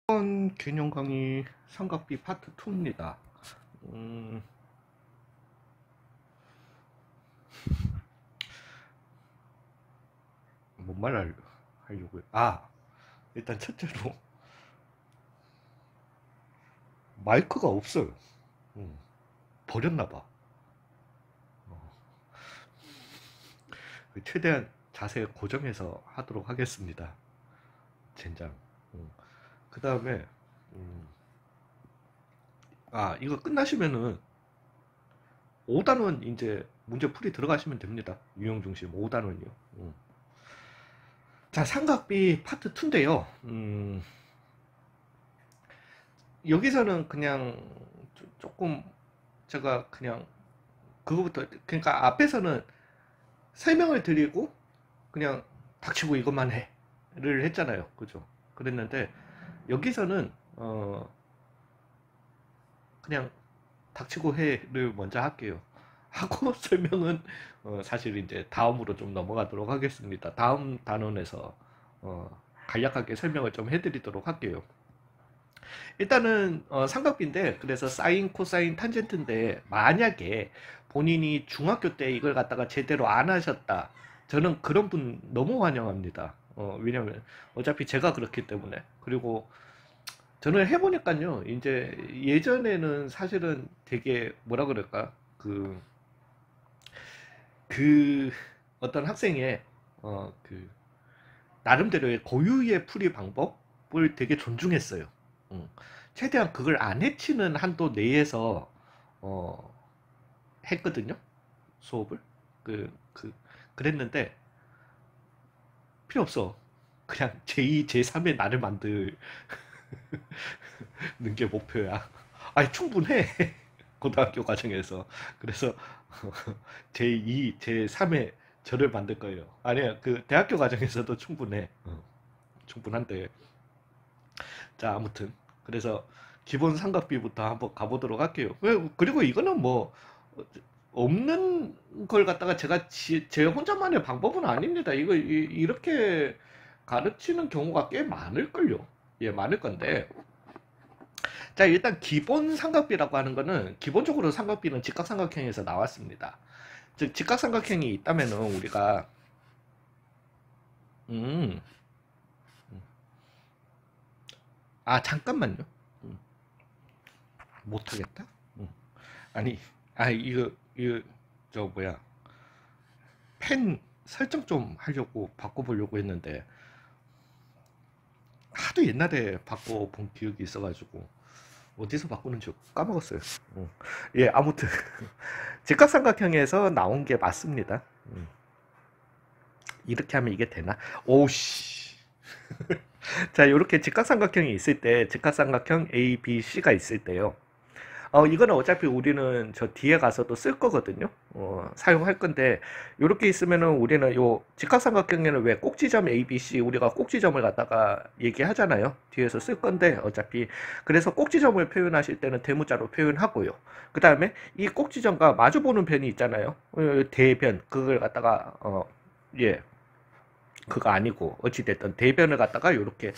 이번 개념 강의 삼각비 파트 2입니다. 뭔 말 하려고요? 일단 첫째로 마이크가 없어요. 버렸나봐. 최대한 자세 고정해서 하도록 하겠습니다. 젠장. 그 다음에 이거 끝나시면은 5단원 이제 문제 풀이 들어가시면 됩니다. 유형 중심 5단원이요. 자, 삼각비 파트 2인데요. 여기서는 그냥 조금 제가 그냥 그거부터, 그러니까 앞에서는 설명을 드리고 그냥 닥치고 이것만 해를 했잖아요. 그죠? 그랬는데 여기서는 그냥 닥치고 해를 먼저 할게요. 하고 설명은 사실 이제 다음으로 좀 넘어가도록 하겠습니다. 다음 단원에서 간략하게 설명을 좀 해드리도록 할게요. 일단은 삼각비인데, 그래서 사인, 코사인, 탄젠트인데 만약에 본인이 중학교 때 이걸 갖다가 제대로 안 하셨다, 저는 그런 분 너무 환영합니다. 왜냐면 어차피 제가 그렇기 때문에. 그리고 저는 해보니까요, 이제 예전에는 사실은 되게 뭐라 그럴까, 그 어떤 학생의 나름대로의 고유의 풀이 방법을 되게 존중했어요. 최대한 그걸 안 해치는 한도 내에서 했거든요, 수업을. 그랬는데 필요 없어. 그냥 제2, 제3의 나를 만드는 게 목표야. 아니, 충분해. 고등학교 과정에서. 그래서 제2, 제3의 저를 만들 거예요. 아니야, 그 대학교 과정에서도 충분해. 충분한데. 자, 아무튼 그래서 기본 삼각비부터 한번 가보도록 할게요. 그리고 이거는 뭐 없는 걸 갖다가 제 혼자만의 방법은 아닙니다. 이거 이렇게 가르치는 경우가 꽤 많을걸요. 예, 많을 건데. 자, 일단 기본 삼각비라고 하는 거는, 기본적으로 삼각비는 직각삼각형에서 나왔습니다. 즉, 직각삼각형이 있다면은 우리가 음, 잠깐만요. 못하겠다. 아니, 이거 저 뭐야, 펜 설정 좀 하려고 바꿔보려고 했는데 하도 옛날에 바꿔본 기억이 있어가지고 어디서 바꾸는지 까먹었어요. 예, 아무튼 직각삼각형에서 나온 게 맞습니다. 이렇게 하면 이게 되나? 오씨. 자, 이렇게 직각삼각형이 있을 때, 직각삼각형 A, B, C가 있을 때요. 이거는 어차피 우리는 저 뒤에 가서도 쓸 거거든요. 사용할 건데, 이렇게 있으면은 우리는 요 직각삼각형에는 왜 꼭지점 A, B, C, 우리가 꼭지점을 갖다가 얘기하잖아요. 뒤에서 쓸 건데, 어차피. 그래서 꼭지점을 표현하실 때는 대문자로 표현하고요. 그 다음에 이 꼭지점과 마주보는 변이 있잖아요. 대변, 그걸 갖다가, 예, 그거 아니고, 어찌됐든 대변을 갖다가 이렇게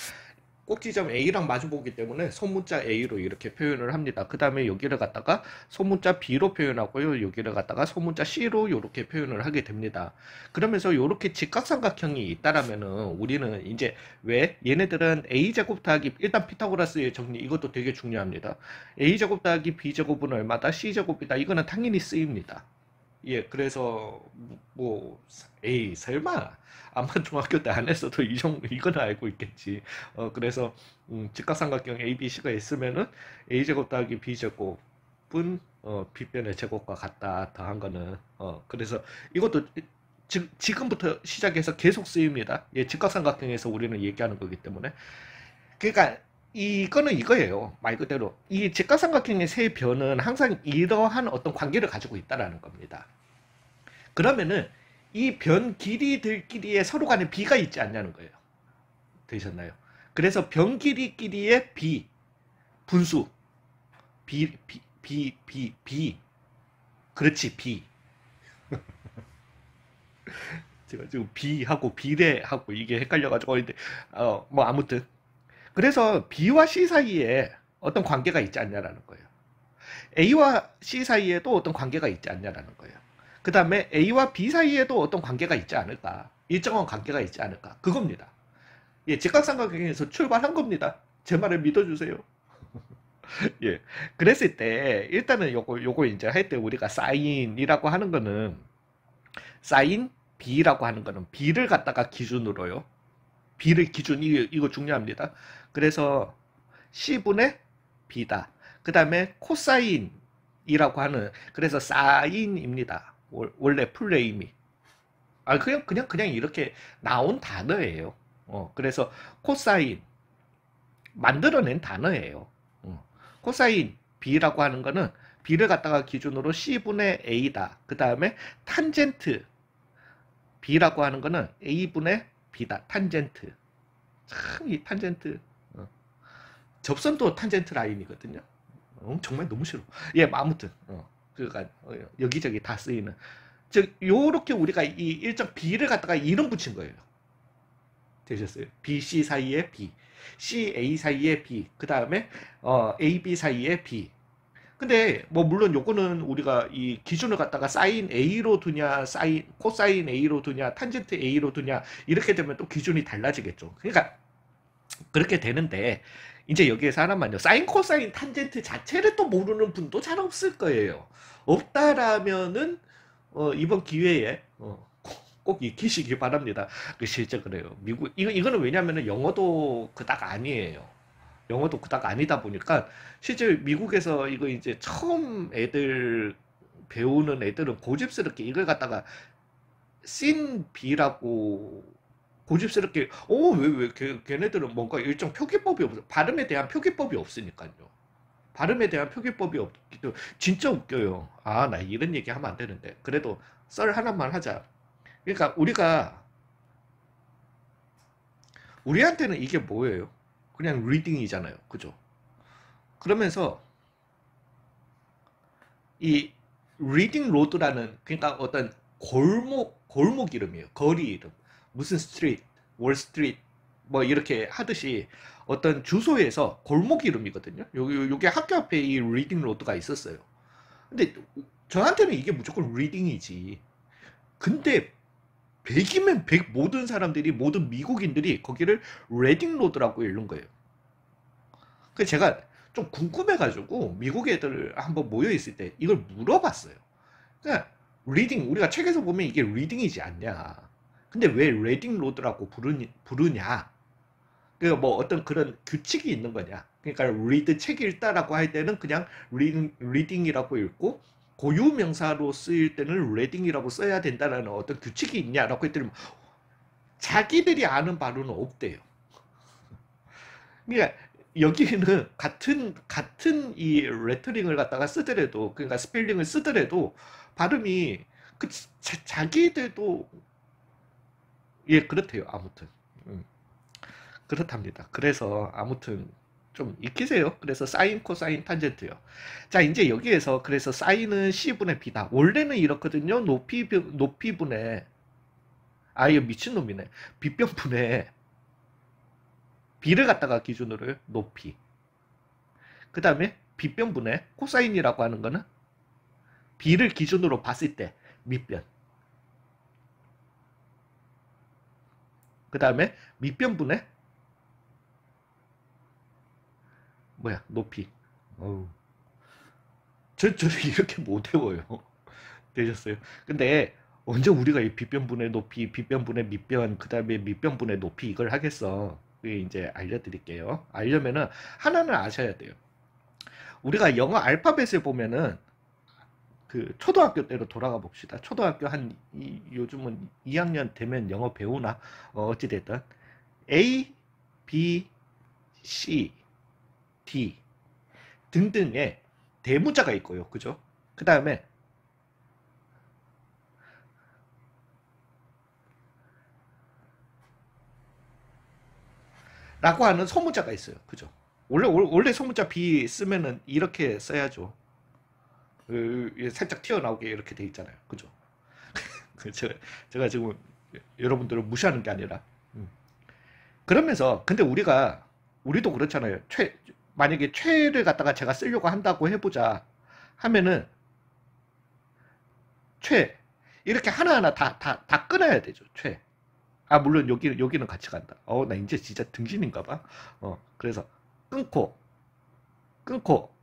꼭지점 A랑 마주보기 때문에 소문자 A로 이렇게 표현을 합니다. 그 다음에 여기를 갖다가 소문자 B로 표현하고요. 여기를 갖다가 소문자 C로 이렇게 표현을 하게 됩니다. 그러면서 이렇게 직각삼각형이 있다라면은 우리는 이제 왜 얘네들은 A제곱 더하기, 일단 피타고라스의 정리, 이것도 되게 중요합니다. A제곱 더하기 B제곱은 얼마다? C제곱이다. 이거는 당연히 쓰입니다. 예, 그래서 뭐 에이, 설마 아마 중학교 때 안 했어도 이거는 알고 있겠지. 그래서 직각삼각형 ABC가 있으면은 A제곱 더하기 B제곱은 B변의 제곱과 같다 더한 거는. 그래서 이것도 지금부터 시작해서 계속 쓰입니다. 예, 직각삼각형에서 우리는 얘기하는 거기 때문에. 그러니까 이거는 이거예요. 말 그대로 이 직각삼각형의 세 변은 항상 이러한 어떤 관계를 가지고 있다라는 겁니다. 그러면은 이 변 길이들끼리에 서로 간에 비가 있지 않냐는 거예요. 되셨나요? 그래서 변 길이끼리의 비, 분수, 비. 그렇지, 비. 제가 지금 비하고 비례하고 이게 헷갈려가지고, 뭐 아무튼 그래서 B와 C 사이에 어떤 관계가 있지 않냐라는 거예요. A와 C 사이에도 어떤 관계가 있지 않냐라는 거예요. 그 다음에 A와 B 사이에도 어떤 관계가 있지 않을까. 일정한 관계가 있지 않을까. 그겁니다. 예, 직각삼각형에서 출발한 겁니다. 제 말을 믿어주세요. 예. 그랬을 때, 일단은 요거 이제 할 때 우리가 사인이라고 하는 거는, 사인 B라고 하는 거는 B를 갖다가 기준으로요. B를 기준, 이거 중요합니다. 그래서 C분의 B다. 그 다음에 코사인이라고 하는, 그래서 사인입니다. 원래 풀네임이. 아, 그냥 이렇게 나온 단어예요. 그래서 코사인, 만들어낸 단어예요. 코사인 B라고 하는 거는 B를 갖다가 기준으로 C분의 A다. 그 다음에 탄젠트 B라고 하는 거는 A분의 B다. 탄젠트. 참, 이 탄젠트. 접선도 탄젠트 라인이거든요. 정말 너무 싫어. 예, 아무튼. 그러니까 여기저기 다 쓰이는. 즉, 요렇게 우리가 이 일정 B를 갖다가 이름 붙인 거예요. 되셨어요? B, C 사이에 B. C, A 사이에 B. 그 다음에, A, B 사이에 B. 근데, 뭐, 물론 요거는 우리가 이 기준을 갖다가 사인 A로 두냐, 코사인 A로 두냐, 탄젠트 A로 두냐, 이렇게 되면 또 기준이 달라지겠죠. 그러니까, 그렇게 되는데, 이제 여기에서 하나만요. 사인, 코사인, 탄젠트 자체를 또 모르는 분도 잘 없을 거예요. 없다라면은, 이번 기회에, 꼭 익히시기 바랍니다. 실제 그래요. 이거는 왜냐면은 영어도 그닥 아니에요. 영어도 그닥 아니다 보니까, 실제 미국에서 이거 이제 처음 애들 배우는 애들은 고집스럽게 이걸 갖다가 씬 B라고 고집스럽게, 왜, 걔네들은 뭔가 일정 표기법이 없어. 발음에 대한 표기법이 없으니까요. 발음에 대한 표기법이 없기도, 진짜 웃겨요. 아, 나 이런 얘기 하면 안 되는데. 그래도 썰 하나만 하자. 그러니까 우리한테는 이게 뭐예요? 그냥 리딩이잖아요. 그죠? 그러면서 이 리딩 로드라는, 그러니까 어떤 골목 이름이에요. 거리 이름. 무슨 스트리트, 월 스트리트 뭐 이렇게 하듯이 어떤 주소에서 골목 이름이거든요. 요게 학교 앞에 이 리딩 로드가 있었어요. 근데 저한테는 이게 무조건 리딩이지. 근데 100이면 100 모든 미국인들이 거기를 레딩 로드라고 읽는 거예요. 그래서 제가 좀 궁금해가지고 미국 애들 한번 모여 있을 때 이걸 물어봤어요. 그러니까 리딩, 우리가 책에서 보면 이게 리딩이지 않냐. 근데 왜 레딩 로드라고 부르냐. 그러니까 뭐 어떤 그런 규칙이 있는 거냐. 그러니까 리드 책 읽다라고 할 때는 그냥 리딩이라고 읽고, 고유 명사로 쓰일 때는 레딩이라고 써야 된다는 어떤 규칙이 있냐라고 했더니 자기들이 아는 바로는 없대요. 그러니까 여기는 같은 이 레터링을 갖다가 쓰더라도, 그러니까 스펠링을 쓰더라도 발음이 자기들도, 예, 그렇대요. 아무튼 그렇답니다. 그래서 아무튼 좀 익히세요. 그래서 사인, 코사인, 탄젠트요. 자, 이제 여기에서 그래서 사인은 C분의 B다. 원래는 이렇거든요. 높이분의, 아, 이거 미친놈이네. 빗변분의 B를 갖다가 기준으로 높이. 그 다음에 빗변분의 코사인이라고 하는 거는 B를 기준으로 봤을 때 밑변. 그 다음에 밑변분의 높이. 어우. 저를 이렇게 못 외워요. 되셨어요? 근데 언제 우리가 이 빗변분의 높이, 빗변분의 밑변, 그 다음에 밑변분의 높이 이걸 하겠어. 그게 이제 알려드릴게요. 알려면은 하나는 아셔야 돼요. 우리가 영어 알파벳을 보면은 그 초등학교 때로 돌아가 봅시다. 초등학교 요즘은 2학년 되면 영어 배우나? 어찌됐든 A, B, C, D 등등의 대문자가 있고요. 그죠? 그 다음에 라고 하는 소문자가 있어요. 그죠? 원래 소문자 B 쓰면은 이렇게 써야죠. 살짝 튀어나오게 이렇게 돼 있잖아요. 그죠? 제가 지금 여러분들을 무시하는 게 아니라. 그러면서, 근데 우리가 우리도 그렇잖아요. 만약에 최를 갖다가 제가 쓰려고 한다고 해보자 하면은 최 이렇게 하나하나 다 끊어야 되죠. 최. 아, 물론 여기는 같이 간다. 나 이제 진짜 등신인가 봐. 그래서 끊고, 끊고,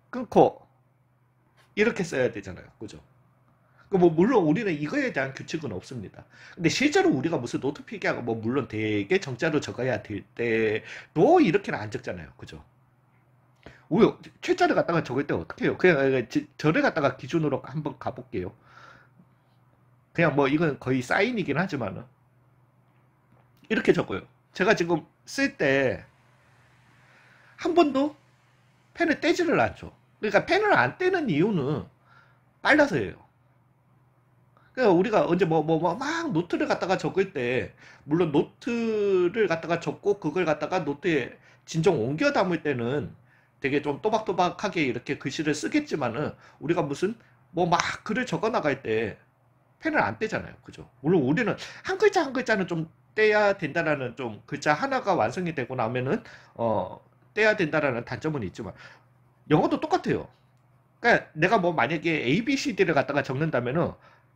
끊고, 이렇게 써야 되잖아요. 그죠? 뭐, 물론 우리는 이거에 대한 규칙은 없습니다. 근데 실제로 우리가 무슨 노트 필기하고, 뭐, 물론 되게 정자로 적어야 될 때도 이렇게는 안 적잖아요. 그죠? 우리 최자를 갖다가 적을 때 어떻게 해요? 그냥 저를 갖다가 기준으로 한번 가볼게요. 그냥 뭐, 이건 거의 사인이긴 하지만은, 이렇게 적어요. 제가 지금 쓸 때 한 번도 펜을 떼지를 않죠. 그러니까 펜을 안 떼는 이유는 빨라서예요. 그러니까 우리가 언제 막 노트를 갖다가 적을 때, 물론 노트를 갖다가 적고 그걸 갖다가 노트에 진정 옮겨 담을 때는 되게 좀 또박또박하게 이렇게 글씨를 쓰겠지만은 우리가 무슨 뭐 막 글을 적어 나갈 때 펜을 안 떼잖아요. 그죠? 물론 우리는 한 글자 한 글자는 좀 떼야 된다라는, 좀 글자 하나가 완성이 되고 나면은 떼야 된다라는 단점은 있지만 영어도 똑같아요. 그러니까 내가 뭐 만약에 A, B, C, D를 갖다가 적는다면은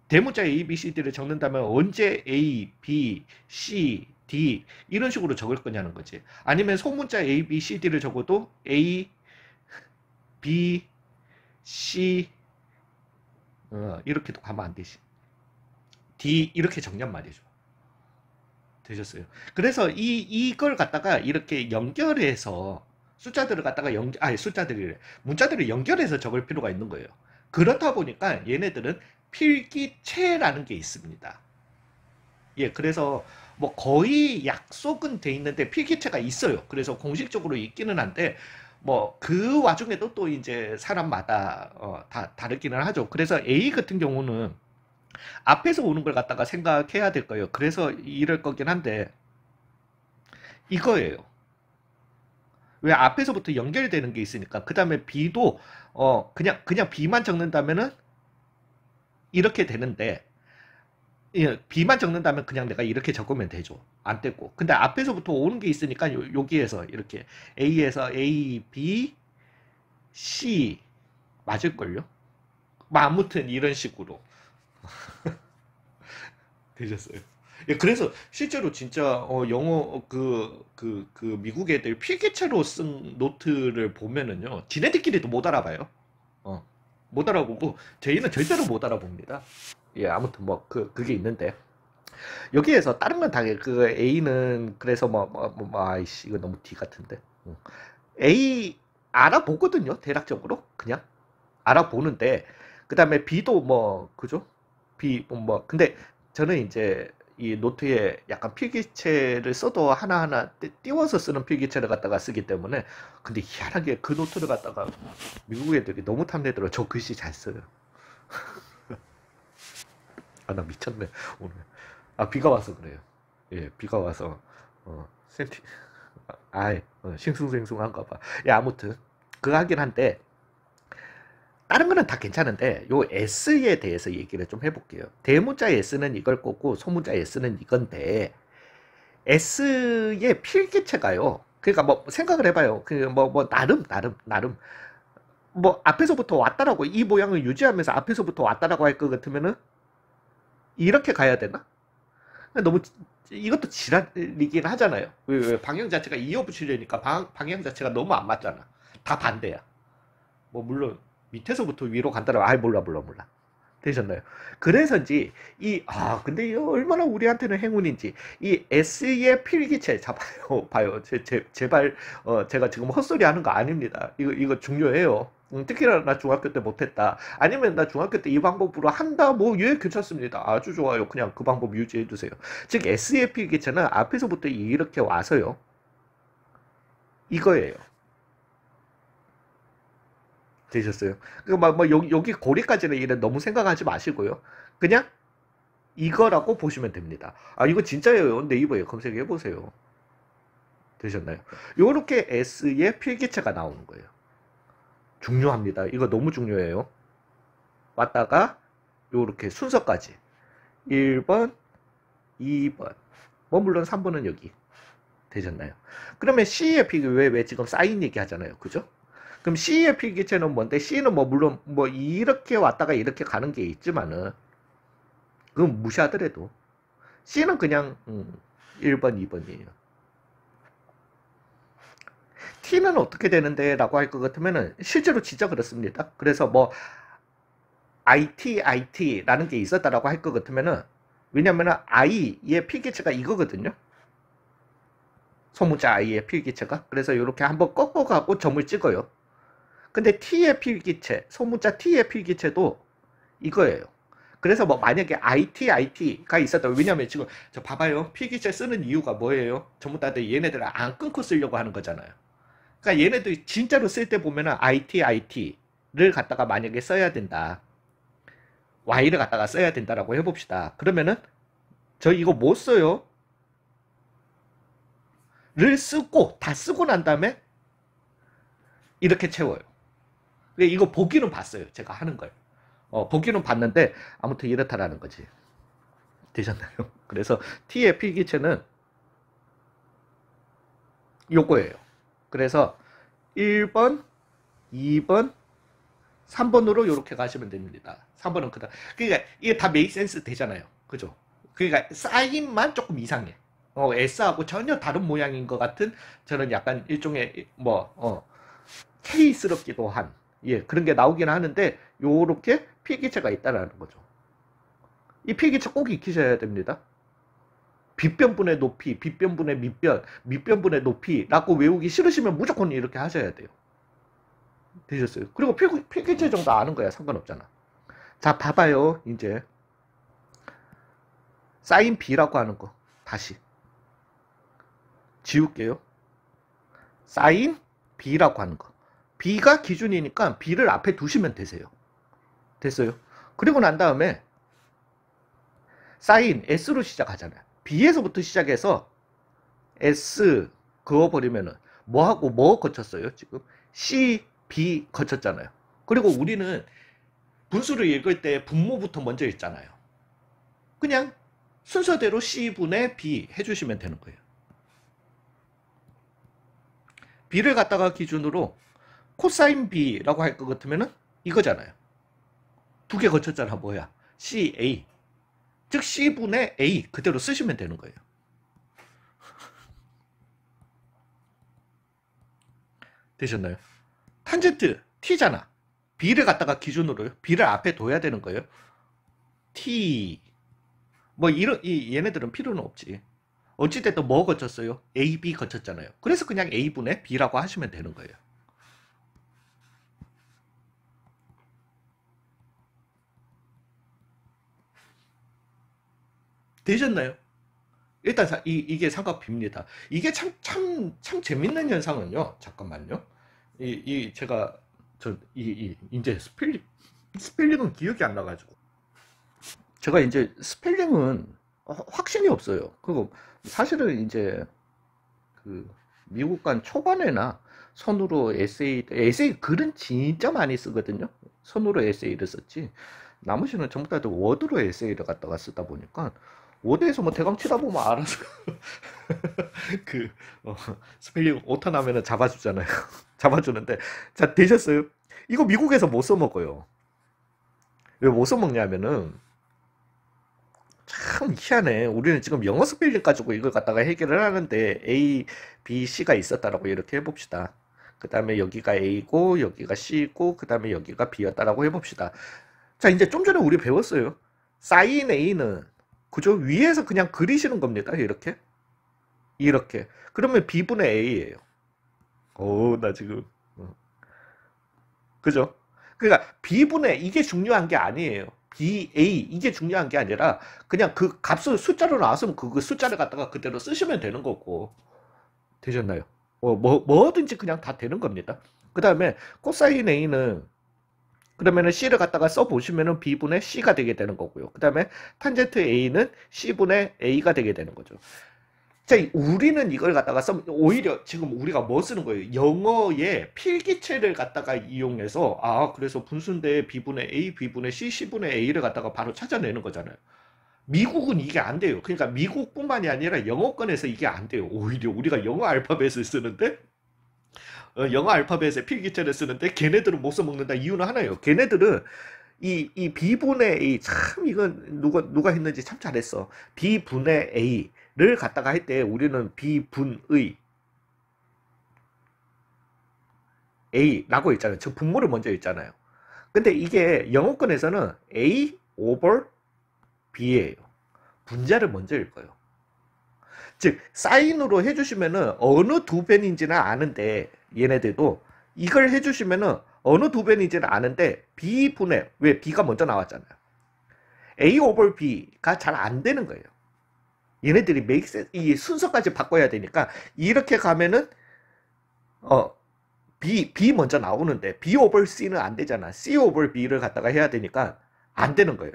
대문자 A, B, C, D를 적는다면 언제 A, B, C, D 이런 식으로 적을 거냐는 거지. 아니면 소문자 A, B, C, D를 적어도 A, B, C 이렇게도 가면 안 되지. D 이렇게 적냔 말이죠. 되셨어요. 그래서 이걸 갖다가 이렇게 연결해서 숫자들을 갖다가 숫자들이 문자들을 연결해서 적을 필요가 있는 거예요. 그렇다 보니까 얘네들은 필기체라는 게 있습니다. 예, 그래서 뭐 거의 약속은 돼 있는데 필기체가 있어요. 그래서 공식적으로 있기는 한데 뭐 그 와중에도 또 이제 사람마다 다 다르기는 하죠. 그래서 A 같은 경우는 앞에서 오는 걸 갖다가 생각해야 될 거예요. 그래서 이럴 거긴 한데 이거예요. 왜 앞에서부터 연결되는 게 있으니까. 그 다음에 B도 그냥 B만 적는다면은 이렇게 되는데, 예, B만 적는다면 그냥 내가 이렇게 적으면 되죠. 안 떼고. 근데 앞에서부터 오는 게 있으니까 여기에서 이렇게 A에서 A, B, C 맞을걸요? 뭐 아무튼 이런 식으로 되셨어요. 예, 그래서 실제로 진짜 영어 그 미국 애들 필기체로 쓴 노트를 보면은요, 지네들끼리도 못 알아봐요. 어, 못 알아보고 저희는 절대로 못 알아봅니다. 예, 아무튼 뭐 그게 있는데 여기에서 다른 건 다 그 A는 그래서 아이씨 이거 너무 D 같은데. A 알아보거든요, 대략적으로 그냥 알아보는데 그 다음에 B도 뭐 그죠? B 뭐 근데 저는 이제 이 노트에 약간 필기체를 써도 하나하나 띄워서 쓰는 필기체를 갖다가 쓰기 때문에, 근데 희한하게 그 노트를 갖다가 미국 애들이 너무 탐내더라. 저 글씨 잘 써요. 아, 나 미쳤네 오늘. 아, 비가 와서 그래요. 예, 비가 와서 센티 싱숭생숭한가 봐. 예, 아무튼 그거 하긴 한데 다른 거는 다 괜찮은데 요 S에 대해서 얘기를 좀 해볼게요. 대문자 S는 이걸 거고 소문자 S는 이건데 S의 필기체가요. 그러니까 뭐 생각을 해봐요. 그 뭐 나름 뭐 앞에서부터 왔다라고 이 모양을 유지하면서 앞에서부터 왔다라고 할 것 같으면은 이렇게 가야 되나? 너무 이것도 지랄이긴 하잖아요. 왜 방향 자체가 이어붙이려니까 방향 자체가 너무 안 맞잖아. 다 반대야. 뭐 물론 밑에서부터 위로 간다라고 몰라 되셨나요? 그래서인지 근데 이거 얼마나 우리한테는 행운인지 이 S의 필기체 잡아요. 봐요. 제발 제가 지금 헛소리 하는 거 아닙니다. 이거 중요해요. 특히나 나 중학교 때 못했다. 아니면 나 중학교 때 이 방법으로 한다. 뭐 예, 괜찮습니다. 아주 좋아요. 그냥 그 방법 유지해 주세요. 즉 S의 필기체는 앞에서부터 이렇게 와서요. 이거예요. 되셨어요? 여기 고리까지는 이래 너무 생각하지 마시고요. 그냥 이거라고 보시면 됩니다. 아, 이거 진짜예요. 네이버에 검색해 보세요. 되셨나요? 요렇게 S의 필기체가 나오는 거예요. 중요합니다. 이거 너무 중요해요. 왔다가 요렇게 순서까지 1번, 2번, 뭐 물론 3번은 여기 되셨나요? 그러면 C의 필기 왜 지금 사인 얘기하잖아요. 그죠? 그럼 C의 필기체는 뭔데? C는 뭐 물론 뭐 이렇게 왔다가 이렇게 가는 게 있지만은 그건 무시하더라도 C는 그냥 1번, 2번이에요. T는 어떻게 되는데? 라고 할 것 같으면은 실제로 진짜 그렇습니다. 그래서 뭐 IT라는 게 있었다라고 할 것 같으면은 왜냐면은 I의 필기체가 이거거든요. 소문자 I의 필기체가. 그래서 이렇게 한번 꺾어가고 점을 찍어요. 근데 T의 필기체, 소문자 T의 필기체도 이거예요. 그래서 뭐 만약에 IT가 있었다. 왜냐면 지금 저 봐봐요. 필기체 쓰는 이유가 뭐예요? 전부 다들 얘네들을 안 끊고 쓰려고 하는 거잖아요. 그러니까 얘네들 진짜로 쓸 때 보면은 IT를 갖다가 만약에 써야 된다. Y를 갖다가 써야 된다라고 해봅시다. 그러면은 저 이거 못 써요. 를 쓰고 다 쓰고 난 다음에 이렇게 채워요. 이거 보기는 봤어요. 제가 하는 걸. 보기는 봤는데 아무튼 이렇다라는 거지. 되셨나요? 그래서 T의 필기체는 요거예요. 그래서 1번, 2번, 3번으로 이렇게 가시면 됩니다. 3번은 그다음. 그러니까 이게 다 메이크 센스 되잖아요. 그죠? 그러니까 사인만 조금 이상해. S하고 전혀 다른 모양인 것 같은 저는 약간 일종의 뭐 K스럽기도 한 그런 게 나오긴 하는데 요렇게 필기체가 있다라는 거죠. 이 필기체 꼭 익히셔야 됩니다. 빗변분의 높이, 빗변분의 밑변, 밑변분의 높이라고 외우기 싫으시면 무조건 이렇게 하셔야 돼요. 되셨어요? 그리고 필기체 정도 아는 거야. 상관없잖아. 자, 봐봐요. 이제 사인 B라고 하는 거 다시 지울게요. 사인 B라고 하는 거. B가 기준이니까 B를 앞에 두시면 되세요. 됐어요? 그리고 난 다음에 사인 S로 시작하잖아요. B에서부터 시작해서 S 그어버리면은 뭐하고 뭐 거쳤어요? 지금 C, B 거쳤잖아요. 그리고 우리는 분수를 읽을 때 분모부터 먼저 읽잖아요. 그냥 순서대로 C분의 B 해주시면 되는 거예요. B를 갖다가 기준으로 코사인 B라고 할 것 같으면은 이거잖아요. 두 개 거쳤잖아. 뭐야? CA. 즉 C분의 A 그대로 쓰시면 되는 거예요. 되셨나요? 탄젠트 T잖아. B를 갖다가 기준으로요. B를 앞에 둬야 되는 거예요. T. 뭐 얘네들은 필요는 없지. 어찌됐든 뭐 거쳤어요? A, B 거쳤잖아요. 그래서 그냥 A분의 B라고 하시면 되는 거예요. 되셨나요? 일단 이게 삼각비입니다. 이게 참 재밌는 현상은요. 잠깐만요. 제가 이제 스펠링은 기억이 안 나가지고 제가 이제 스펠링은 확신이 없어요. 그리고 사실은 이제 그 미국 간 초반에나 손으로 에세이 글은 진짜 많이 쓰거든요. 손으로 에세이를 썼지. 나머지는 전부 다 워드로 에세이를 갖다가 쓰다 보니까 워드에서 뭐 대강 치다 보면 알아서 그 스펠링 오타 나면은 잡아주잖아요. 잡아주는데 자 되셨어요? 이거 미국에서 못 써먹어요. 왜 못 써먹냐면은 참 희한해. 우리는 지금 영어 스펠링 가지고 이걸 갖다가 해결을 하는데 A, B, C가 있었다라고 이렇게 해봅시다. 그 다음에 여기가 A고 여기가 C고 그 다음에 여기가 B였다라고 해봅시다. 자 이제 좀 전에 우리 배웠어요. 사인 A는 그죠? 위에서 그냥 그리시는 겁니다. 이렇게. 그러면 B분의 A예요. 나 지금 그죠? 그러니까 B분의 이게 중요한 게 아니에요. BA 이게 중요한 게 아니라 그냥 그 값을 숫자로 나왔으면 그 숫자를 갖다가 그대로 쓰시면 되는 거고. 되셨나요? 뭐든지 그냥 다 되는 겁니다. 그 다음에 코사인 A는 그러면은 C를 갖다가 써보시면은 B분의 C가 되게 되는 거고요. 그 다음에 탄젠트 A는 C분의 A가 되게 되는 거죠. 자, 우리는 이걸 갖다가 오히려 지금 우리가 뭐 쓰는 거예요? 영어의 필기체를 갖다가 이용해서 그래서 분수인데 B분의 A, B분의 C, C분의 A를 갖다가 바로 찾아내는 거잖아요. 미국은 이게 안 돼요. 그러니까 미국뿐만이 아니라 영어권에서 이게 안 돼요. 오히려 우리가 영어 알파벳을 쓰는데 영어 알파벳에 필기체를 쓰는데 걔네들은 못 써먹는다. 이유는 하나예요. 걔네들은 이 B분의 A, 참 이건 누가 했는지 참 잘했어. B분의 A를 갖다가 할 때 우리는 B분의 A라고 있잖아요. 즉 분모를 먼저 있잖아요. 근데 이게 영어권에서는 A over B예요. 분자를 먼저 읽어요. 즉 사인으로 해주시면은 어느 두 변인지는 아는데 얘네들도 이걸 해주시면은 어느 두 변인지는 아는데 B분의 왜 B가 먼저 나왔잖아요. A over B가 잘 안 되는 거예요. 얘네들이 make sense, 이 순서까지 바꿔야 되니까 이렇게 가면은 B 먼저 나오는데 B over C는 안 되잖아. C over B를 갖다가 해야 되니까 안 되는 거예요.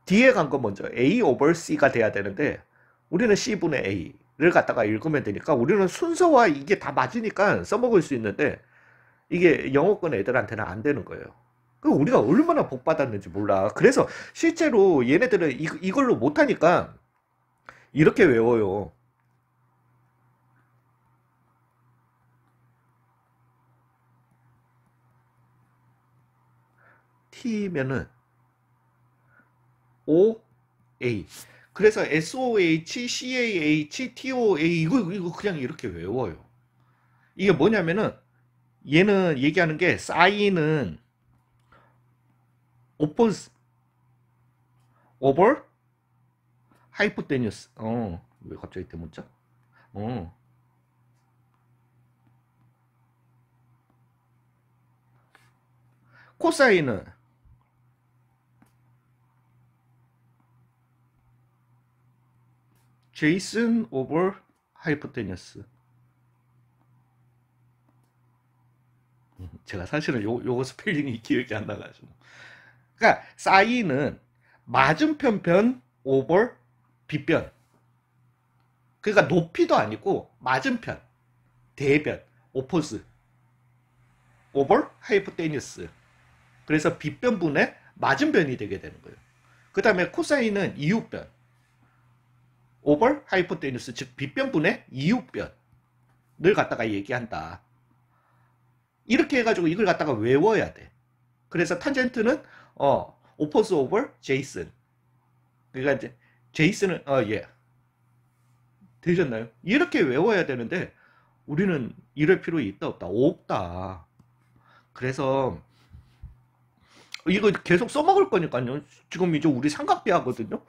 뒤에 간 거 먼저 A over C가 돼야 되는데 우리는 C분의 A를 갖다가 읽으면 되니까 우리는 순서와 이게 다 맞으니까 써먹을 수 있는데 이게 영어권 애들한테는 안 되는 거예요. 우리가 얼마나 복 받았는지 몰라. 그래서 실제로 얘네들은 이걸로 못하니까 이렇게 외워요. T면은 OA. 그래서 SOH, CAH, TOA 이거 그냥 이렇게 외워요. 이게 뭐냐면은 얘는 얘기하는 게 사인은 오포즈 오버 하이포테뉴스. 왜 갑자기 대문자? 코사인은 제이슨 오버 하이포테뉴스. 제가 사실은 요거 스펠링이 기억이 안 나가지고. 그러니까 사인은 맞은편 변 오버 빗변. 그러니까 높이도 아니고 맞은편, 대변, 오포즈, 오버 하이포테뉴스. 그래서 빗변분의 맞은변이 되게 되는 거예요. 그 다음에 코사인은 이웃변, 오버 하이포테뉴스, 즉 빗변분의 이웃변을 갖다가 얘기한다. 이렇게 해가지고 이걸 갖다가 외워야 돼. 그래서 탄젠트는 오포즈 오버 제이슨. 그러니까 이제 제이슨은 예. 되셨나요? 이렇게 외워야 되는데 우리는 이럴 필요 있다 없다? 없다. 그래서 이거 계속 써먹을 거니까요. 지금 이제 우리 삼각비 하거든요.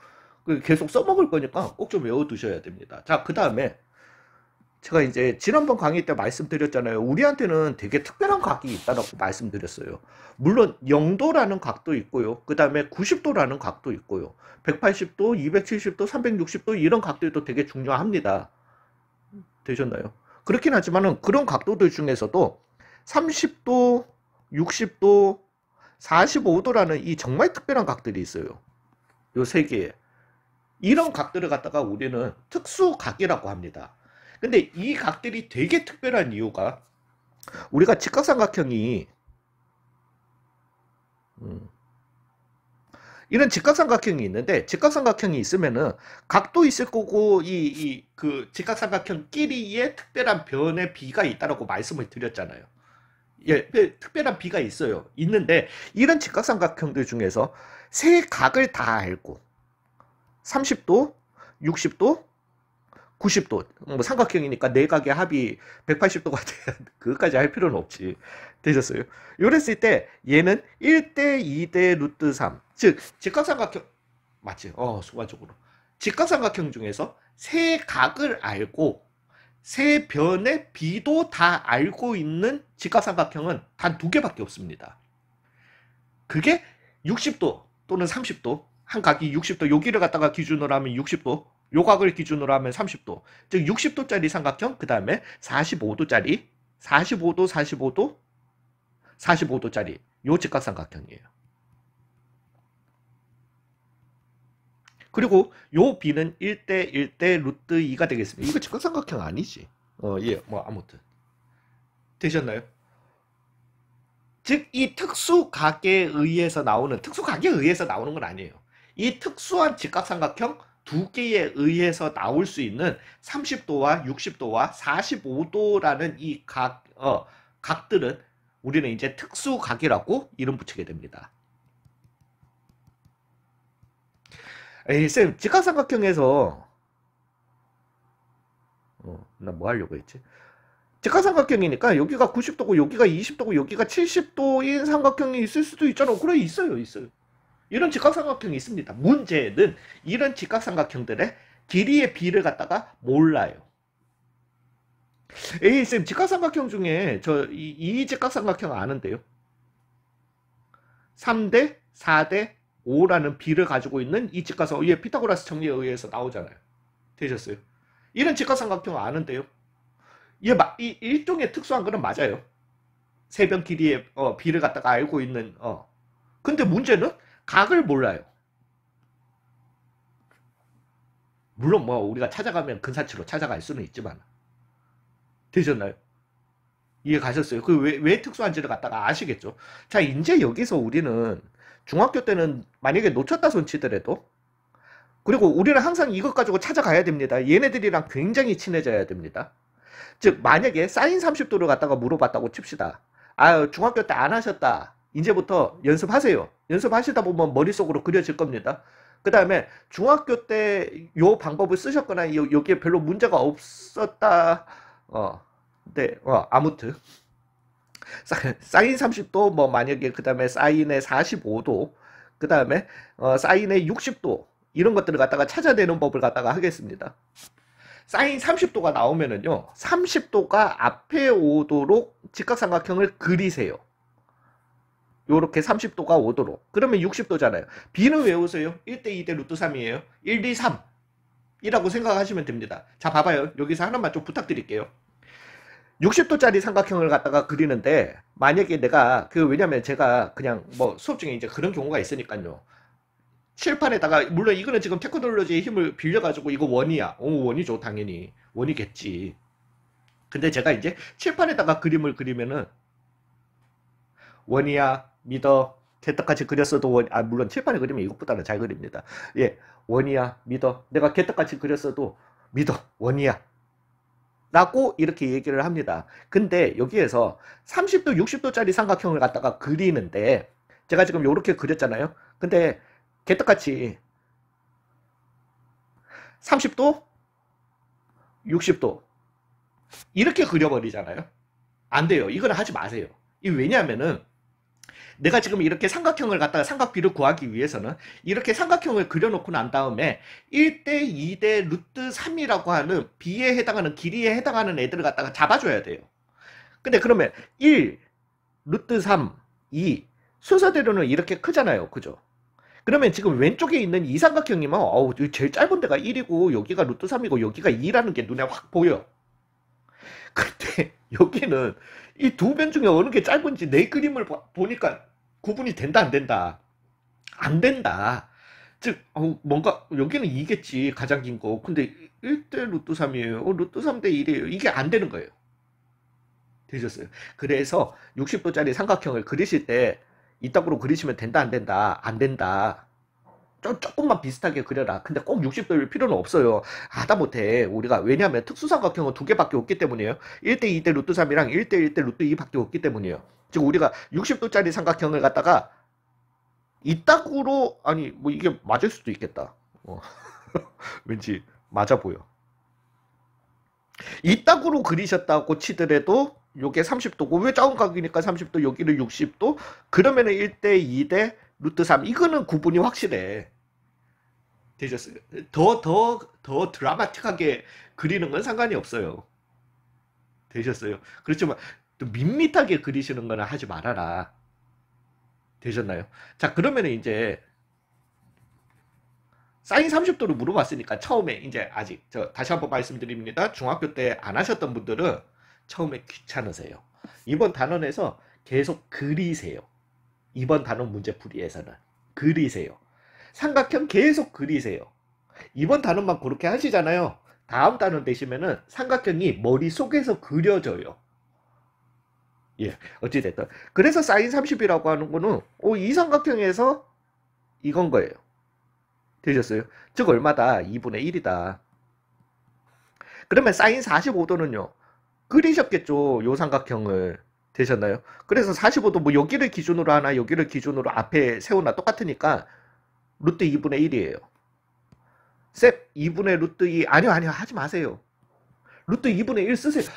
계속 써먹을 거니까 꼭 좀 외워두셔야 됩니다. 자, 그 다음에 제가 이제 지난번 강의 때 말씀드렸잖아요. 우리한테는 되게 특별한 각이 있다고 말씀드렸어요. 물론 0도라는 각도 있고요. 그 다음에 90도라는 각도 있고요. 180도, 270도, 360도 이런 각도도 되게 중요합니다. 되셨나요? 그렇긴 하지만은 그런 각도들 중에서도 30도, 60도, 45도라는 이 정말 특별한 각들이 있어요. 요 세 개에. 이런 각들을 갖다가 우리는 특수각이라고 합니다. 근데 이 각들이 되게 특별한 이유가 우리가 직각삼각형이 이런 직각삼각형이 있는데 직각삼각형이 있으면은 각도 있을 거고 그 직각삼각형끼리의 특별한 변의 비가 있다라고 말씀을 드렸잖아요. 예, 특별한 비가 있어요. 있는데 이런 직각삼각형들 중에서 세 각을 다 알고 30도, 60도, 90도 뭐 삼각형이니까 네 각의 합이 180도가 돼야 그것까지 할 필요는 없지. 되셨어요? 이랬을 때 얘는 1대 2대 루트 3. 즉 직각삼각형 맞지? 순간적으로 직각삼각형 중에서 세 각을 알고 세 변의 비도 다 알고 있는 직각삼각형은 단 두 개밖에 없습니다. 그게 60도 또는 30도, 한 각이 60도, 여기를 갖다가 기준으로 하면 60도, 요 각을 기준으로 하면 30도, 즉 60도짜리 삼각형, 그 다음에 45도짜리, 45도, 45도, 45도짜리 요 직각삼각형이에요. 그리고 요 B는 1대 1대 루트 2가 되겠습니다. 이거 직각삼각형 아니지? 예, 뭐 아무튼 되셨나요? 즉 이 특수각에 의해서 나오는 건 아니에요. 이 특수한 직각삼각형 두 개에 의해서 나올 수 있는 30도와 60도와 45도라는 이 각들은 우리는 이제 특수각이라고 이름 붙이게 됩니다. 에이, 쌤, 직각삼각형에서, 나 뭐 하려고 했지? 직각삼각형이니까 여기가 90도고 여기가 20도고 여기가 70도인 삼각형이 있을 수도 있잖아. 그래, 있어요, 있어요. 이런 직각삼각형이 있습니다. 문제는 이런 직각삼각형들의 길이의 비를 갖다가 몰라요. 에이, 쌤, 직각삼각형 중에 이 직각삼각형 아는데요? 3대, 4대, 5라는 비를 가지고 있는 이 직각삼각형, 얘 피타고라스 정리에 의해서 나오잖아요. 되셨어요? 이런 직각삼각형 아는데요? 이 일종의 특수한 거는 맞아요. 세변 길이의 비를 갖다가 알고 있는 근데 문제는 각을 몰라요. 물론 뭐 우리가 찾아가면 근사치로 찾아갈 수는 있지만 되셨나요? 이해 가셨어요? 그 왜 특수한지를 갖다가 아시겠죠? 자, 이제 여기서 우리는 중학교 때는 만약에 놓쳤다 손 치더라도 그리고 우리는 항상 이것 가지고 찾아가야 됩니다. 얘네들이랑 굉장히 친해져야 됩니다. 즉 만약에 사인 30도를 갖다가 물어봤다고 칩시다. 아, 중학교 때 안 하셨다. 이제부터 연습하세요. 연습하시다 보면 머릿속으로 그려질 겁니다. 그 다음에 중학교 때 요 방법을 쓰셨거나 여기에 별로 문제가 없었다. 네, 아무튼 사인 30도 뭐 만약에 그 다음에 사인의 45도 그 다음에 사인의 60도 이런 것들을 갖다가 찾아내는 법을 갖다가 하겠습니다. 사인 30도가 나오면은요 30도가 앞에 오도록 직각삼각형을 그리세요. 요렇게 30도가 오도록. 그러면 60도잖아요. b는 외우세요. 1대 2대 루트 3이에요. 1, 2, 3 이라고 생각하시면 됩니다. 자, 봐봐요. 여기서 하나만 좀 부탁드릴게요. 60도짜리 삼각형을 갖다가 그리는데 만약에 내가 왜냐면 제가 그냥 뭐 수업 중에 이제 그런 경우가 있으니까요. 칠판에다가 물론 이거는 지금 테크놀로지의 힘을 빌려가지고 이거 원이야. 원이죠. 당연히 원이겠지. 근데 제가 이제 칠판에다가 그림을 그리면은 원이야 믿어 개떡같이 그렸어도 물론 칠판에 그리면 이것보다는 잘 그립니다. 예, 원이야 믿어 내가 개떡같이 그렸어도 믿어 원이야 라고 이렇게 얘기를 합니다. 근데 여기에서 30도 60도짜리 삼각형을 갖다가 그리는데 제가 지금 이렇게 그렸잖아요. 근데 개떡같이 30도 60도 이렇게 그려버리잖아요. 안 돼요. 이거는 하지 마세요. 이 왜냐하면은 내가 지금 이렇게 삼각형을 갖다가 삼각비를 구하기 위해서는 이렇게 삼각형을 그려놓고 난 다음에 1대 2대 루트 3이라고 하는 비에 해당하는 길이에 해당하는 애들을 갖다가 잡아줘야 돼요. 근데 그러면 1 루트 3 2 순서대로는 이렇게 크잖아요. 그죠? 그러면 지금 왼쪽에 있는 이 삼각형이면 제일 짧은 데가 1이고 여기가 루트 3이고 여기가 2라는 게 눈에 확 보여. 근데 여기는 이 두 변 중에 어느 게 짧은지 내 그림을 보니까 구분이 된다 안 된다. 안 된다. 즉 뭔가 여기는 2겠지 가장 긴 거. 근데 1대 루트 3이에요. 루트 3대 1이에요. 이게 안 되는 거예요. 되셨어요? 그래서 60도짜리 삼각형을 그리실 때 이따구로 그리시면 된다 안 된다. 안 된다. 조금만 비슷하게 그려라. 근데 꼭 60도일 필요는 없어요. 하다못해 우리가 왜냐하면 특수삼각형은 두 개밖에 없기 때문이에요. 1대 2대 루트 3이랑 1대 1대 루트 2밖에 없기 때문이에요. 즉 우리가 60도짜리 삼각형을 갖다가 이따구로 아니 뭐 이게 맞을 수도 있겠다. 왠지 맞아 보여. 이따구로 그리셨다고 치더라도 요게 30도고 왜 작은 각이니까 30도 여기는 60도 그러면은 1대 2대 루트 3 이거는 구분이 확실해. 되셨어요? 더 드라마틱하게 그리는 건 상관이 없어요. 되셨어요? 그렇지만 또 밋밋하게 그리시는 거는 하지 말아라. 되셨나요? 자, 그러면 이제 사인 30도를 물어봤으니까 처음에 이제 아직 다시 한번 말씀드립니다. 중학교 때 안 하셨던 분들은 처음에 귀찮으세요. 이번 단원에서 계속 그리세요. 이번 단원 문제풀이에서는 그리세요. 삼각형 계속 그리세요. 이번 단원만 그렇게 하시잖아요. 다음 단원 되시면은 삼각형이 머릿속에서 그려져요. 예, 어찌됐든. 그래서 사인 30이라고 하는 거는 이 삼각형에서 이건 거예요. 되셨어요? 즉 얼마다? 2분의 1이다. 그러면 사인 45도는요. 그리셨겠죠. 요 삼각형을. 되셨나요? 그래서 45도 뭐 여기를 기준으로 하나 여기를 기준으로 앞에 세우나 똑같으니까 루트 2분의 1이에요. 셈 2분의 루트 2 아니요 하지 마세요. 루트 2분의 1 쓰세요.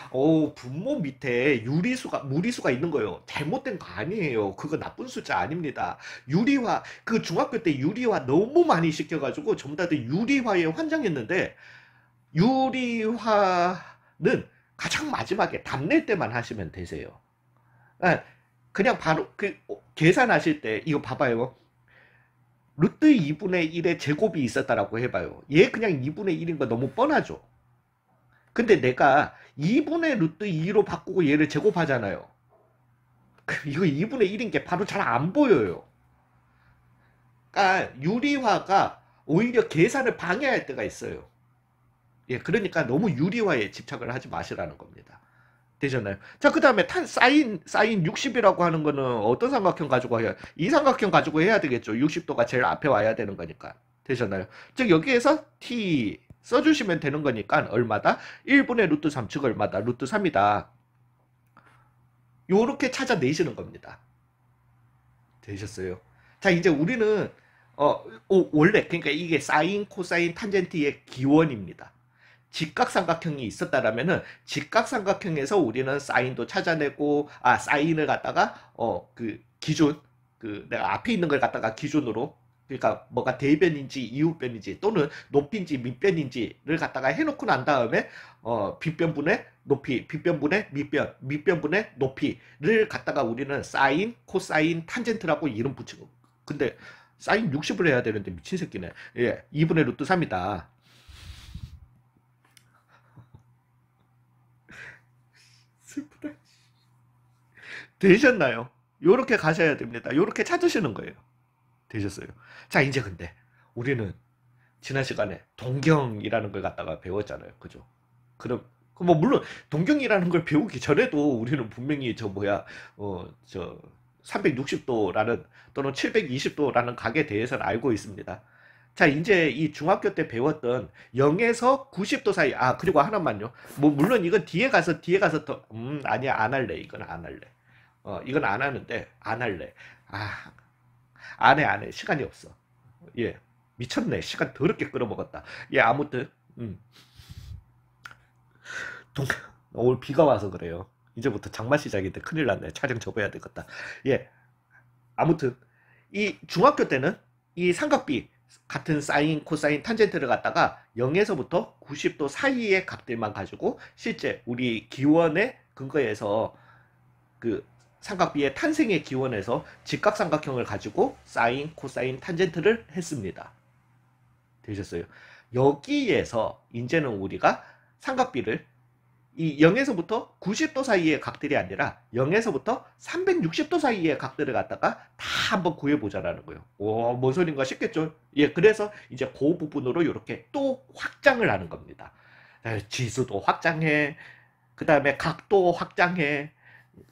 분모 밑에 유리수가 무리수가 있는 거예요. 잘못된 거 아니에요. 그거 나쁜 숫자 아닙니다. 유리화 그 중학교 때 유리화 너무 많이 시켜가지고 전부 다들 유리화에 환장했는데 유리화는 가장 마지막에 답낼 때만 하시면 되세요. 아, 그냥 바로 계산하실 때 이거 봐봐요. 루트 2분의 1의 제곱이 있었다라고 해봐요. 얘 그냥 2분의 1인 거 너무 뻔하죠. 근데 내가 2분의 루트 2로 바꾸고 얘를 제곱하잖아요. 이거 2분의 1인 게 바로 잘 안 보여요. 그러니까 유리화가 오히려 계산을 방해할 때가 있어요. 예, 그러니까 너무 유리화에 집착을 하지 마시라는 겁니다. 되셨나요? 자, 그 다음에 사인 60이라고 하는 거는 어떤 삼각형 가지고 해야, 이 삼각형 가지고 해야 되겠죠. 60도가 제일 앞에 와야 되는 거니까. 되셨나요? 즉, 여기에서 t 써주시면 되는 거니까 얼마다? 1분의 루트 3, 즉 얼마다? 루트 3이다. 요렇게 찾아내시는 겁니다. 되셨어요? 자, 이제 우리는, 원래, 그러니까 이게 사인, 코사인, 탄젠트의 기원입니다. 직각삼각형이 있었다라면은 직각삼각형에서 우리는 사인도 찾아내고 사인을 갖다가 그 기준 내가 앞에 있는 걸 갖다가 기준으로 그러니까 뭐가 대변인지 이웃변인지 또는 높이인지 밑변인지를 갖다가 해놓고 난 다음에 빗변분의 높이 빗변분의 밑변 밑변분의 높이를 갖다가 우리는 사인 코사인 탄젠트라고 이름 붙이고 근데 사인 60을 해야 되는데 미친 새끼네. 예, 2분의 루트 3이다. 슬프다. 되셨나요? 요렇게 가셔야 됩니다. 요렇게 찾으시는 거예요. 되셨어요? 자, 이제 근데 우리는 지난 시간에 동경이라는 걸 갖다가 배웠잖아요. 그죠? 그럼 뭐 물론 동경이라는 걸 배우기 전에도 우리는 분명히 저 360도라는 또는 720도라는 각에 대해서는 알고 있습니다. 자, 이제 이 중학교 때 배웠던 0에서 90도 사이, 그리고 하나만요. 뭐, 물론 이건 뒤에 가서 더, 아니야, 안 할래. 이건 안 할래. 이건 안 하는데, 안 할래. 아, 안 해. 시간이 없어. 예. 미쳤네. 시간 더럽게 끌어먹었다. 예, 아무튼, 동, 오늘 비가 와서 그래요. 이제부터 장마 시작인데 큰일 났네. 촬영 접어야 되겠다. 예. 아무튼, 이 중학교 때는 이 삼각비, 같은 사인, 코사인, 탄젠트를 갖다가 0에서부터 90도 사이의 값들만 가지고 실제 우리 기원의 근거에서 그 삼각비의 탄생의 기원에서 직각삼각형을 가지고 사인, 코사인, 탄젠트를 했습니다. 되셨어요? 여기에서 이제는 우리가 삼각비를 이 0에서부터 90도 사이의 각들이 아니라 0에서부터 360도 사이의 각들을 갖다가 다 한번 구해보자라는 거예요. 뭔 소린가 싶겠죠? 예, 그래서 이제 그 부분으로 이렇게 또 확장을 하는 겁니다. 지수도 확장해. 그 다음에 각도 확장해.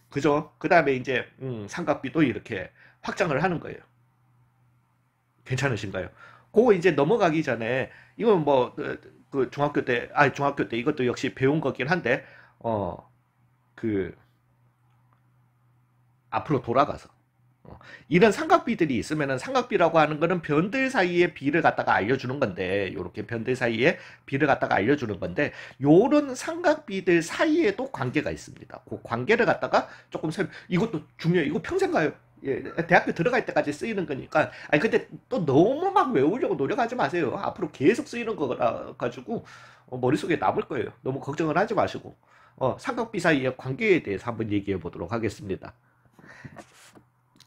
그죠? 그 다음에 이제 삼각비도 이렇게 확장을 하는 거예요. 괜찮으신가요? 그거 이제 넘어가기 전에 이건 뭐 중학교 때 이것도 역시 배운 거긴 한데 그 앞으로 돌아가서 이런 삼각비들이 있으면은 삼각비라고 하는 거는 변들 사이의 비를 갖다가 알려주는 건데 요렇게 변들 사이의 비를 갖다가 알려주는 건데 요런 삼각비들 사이에도 관계가 있습니다. 그 관계를 갖다가 조금 이것도 중요해요. 이거 평생 가요. 예, 대학교 들어갈 때까지 쓰이는 거니까. 아니 근데 또 너무 막 외우려고 노력하지 마세요. 앞으로 계속 쓰이는 거라 가지고 머릿속에 남을 거예요. 너무 걱정을 하지 마시고 삼각비 사이의 관계에 대해서 한번 얘기해 보도록 하겠습니다.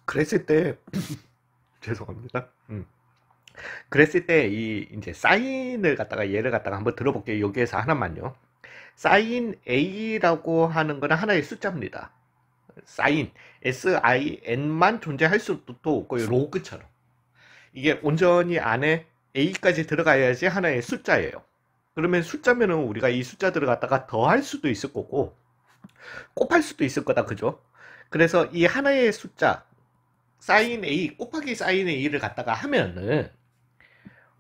그랬을 때 죄송합니다. 그랬을 때 이제 사인을 갖다가 얘를 갖다가 한번 들어볼게요. 여기에서 하나만요. 사인 A라고 하는 거는 하나의 숫자입니다. 사인 SIN만 존재할 수도 없고요. 로그처럼 이게 온전히 안에 A까지 들어가야지 하나의 숫자예요. 그러면 숫자면은 우리가 이 숫자들을 갖다가 더할 수도 있을 거고 곱할 수도 있을 거다. 그죠? 그래서 이 하나의 숫자 사인 A 곱하기 사인 A를 갖다가 하면은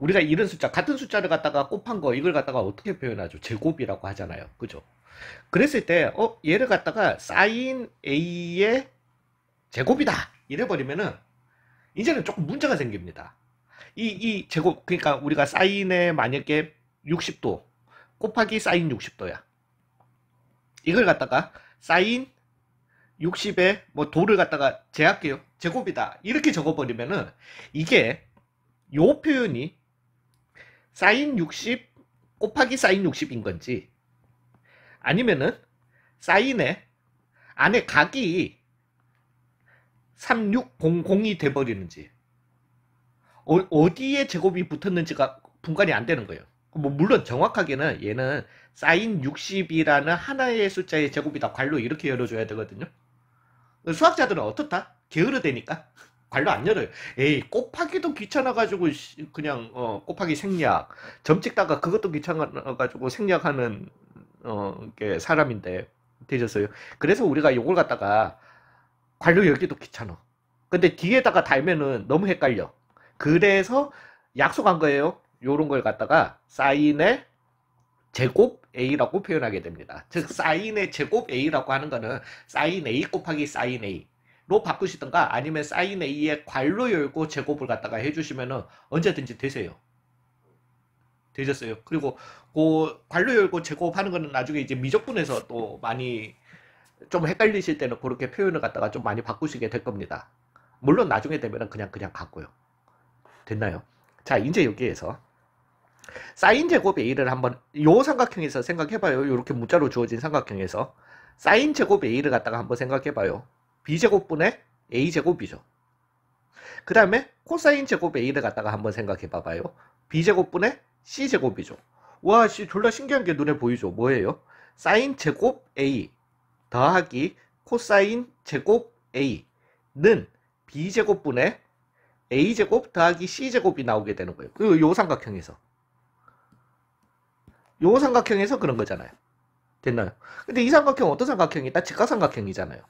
우리가 이런 숫자, 같은 숫자를 갖다가 곱한 거, 이걸 갖다가 어떻게 표현하죠? 제곱이라고 하잖아요. 그죠? 그랬을 때, 얘를 갖다가 사인 A의 제곱이다! 이래버리면은, 이제는 조금 문제가 생깁니다. 이 제곱, 그러니까 우리가 사인에 만약에 60도 곱하기 사인 60도야. 이걸 갖다가 사인 60에 뭐 도를 갖다가 제할게요. 제곱이다. 이렇게 적어버리면은 이게 요 표현이 사인 60 곱하기 사인 60인 건지 아니면은 사인에 안에 각이 3600이 돼버리는지 어디에 제곱이 붙었는지가 분간이 안 되는 거예요. 뭐 물론 정확하게는 얘는 사인 60이라는 하나의 숫자의 제곱이다. 괄로 이렇게 열어줘야 되거든요. 수학자들은 어떻다? 게으르대니까 괄로 안 열어요. 에이, 곱하기도 귀찮아가지고 그냥 곱하기 생략, 점 찍다가 그것도 귀찮아가지고 생략하는 게 사람인데 되셨어요. 그래서 우리가 요걸 갖다가 괄로 열기도 귀찮아. 근데 뒤에다가 달면은 너무 헷갈려. 그래서 약속한 거예요. 요런 걸 갖다가 사인의 제곱 A라고 표현하게 됩니다. 즉 사인의 제곱 A라고 하는 거는 사인 A 곱하기 사인 A로 바꾸시던가 아니면 사인 A의 괄로 열고 제곱을 갖다가 해주시면은 언제든지 되세요. 되셨어요. 그리고 그 괄로 열고 제곱하는 거는 나중에 이제 미적분에서 또 많이 좀 헷갈리실 때는 그렇게 표현을 갖다가 좀 많이 바꾸시게 될 겁니다. 물론 나중에 되면은 그냥 갖고요. 됐나요? 자, 이제 여기에서 사인 제곱 A를 한번 요 삼각형에서 생각해봐요. 이렇게 문자로 주어진 삼각형에서 사인 제곱 A를 갖다가 한번 생각해봐요. B제곱분의 A제곱이죠. 그 다음에 코사인 제곱 A를 갖다가 한번 생각해봐봐요. B제곱분의 C제곱이죠. 와, 졸라 신기한 게 눈에 보이죠. 뭐예요? 사인 제곱 A 더하기 코사인 제곱 A는 B제곱분의 A제곱 더하기 C제곱이 나오게 되는 거예요. 그리고 요 삼각형에서 그런 거잖아요. 됐나요? 근데 이 삼각형 어떤 삼각형이다? 직각삼각형이잖아요.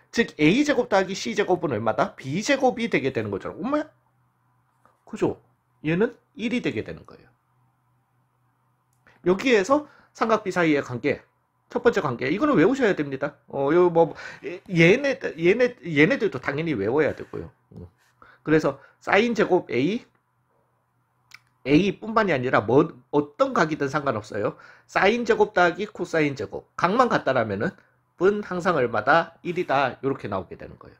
즉 A제곱 더하기 C제곱은 얼마다? B제곱이 되게 되는 거죠. 엄마야? 그죠? 얘는 1이 되게 되는 거예요. 여기에서 삼각비 사이의 관계, 첫 번째 관계, 이거는 외우셔야 됩니다. 얘네들도 당연히 외워야 되고요. 그래서 사인 제곱 A뿐만이 아니라 어떤 각이든 상관없어요. 사인 제곱 더하기 코사인 제곱. 각만 같다라면은 분 항상 얼마다 1이다. 이렇게 나오게 되는 거예요.